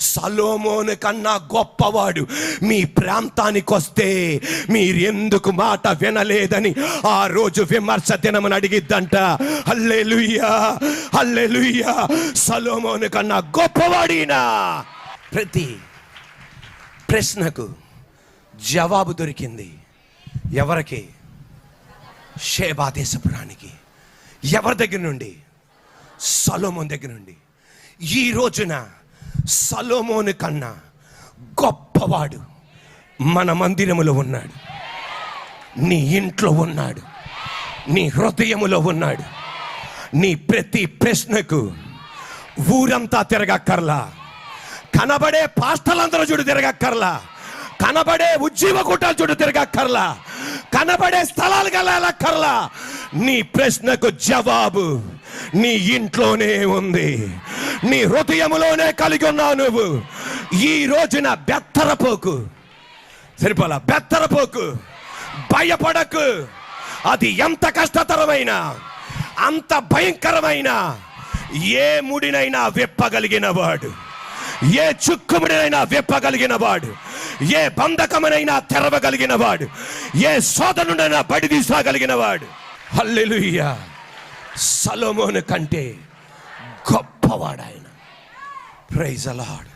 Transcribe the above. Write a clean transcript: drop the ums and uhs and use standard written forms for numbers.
సొలొమోను కన్నా గొప్పవాడు మీ ప్రాంతానికి వస్తే మీరు ఎందుకు మాట వినలేదని ఆ రోజు విమర్శ దినమని అడిగిద్దంట. హల్లెలూయా, హల్లెలూయా. సొలొమోను కన్నా గొప్పవాడినా. ప్రతి ప్రశ్నకు జవాబు దొరికింది. ఎవరికి? షేబా దేశపురానికి. ఎవరి దగ్గర నుండి? సొలొమోను దగ్గర నుండి. ఈ రోజున సొలొమోను కన్నా గొప్పవాడు మన మందిరములో ఉన్నాడు, నీ ఇంట్లో ఉన్నాడు, నీ హృదయములో ఉన్నాడు. నీ ప్రతి ప్రశ్నకు ఊరంతా తిరగక్కర్లా, కనబడే పాస్టర్లందరూ చూడు తిరగక్కర్లా, కనబడే ఉజ్జీవ కూటాలు చూడు తిరగక్కర్లా, కనబడే స్థలాలకు వెళ్ళక్కర్లా. నీ ప్రశ్నకు జవాబు నీ ఇంట్లోనే ఉంది, నీ హృదయములోనే కలిగి ఉన్నావు నువ్వు. ఈ రోజున బెత్తరపోకు, సరిపోలా, బెత్తరపోకు, భయపడకు. అది ఎంత కష్టతరమైన, అంత భయంకరమైన ఏ ముడినైనా విప్పగలిగిన వాడు, ఏ చుక్కుముడినైనా విప్పగలిగిన వాడు, ఏ బంధకమునైనా తెరవగలిగిన వాడు, ఏ శోధనుడైనా బడి తీసుకోగలిగిన వాడు. హల్లెలూయా. సొలొమోను కంటే గొప్పవాడు ఆయన. Praise the lord.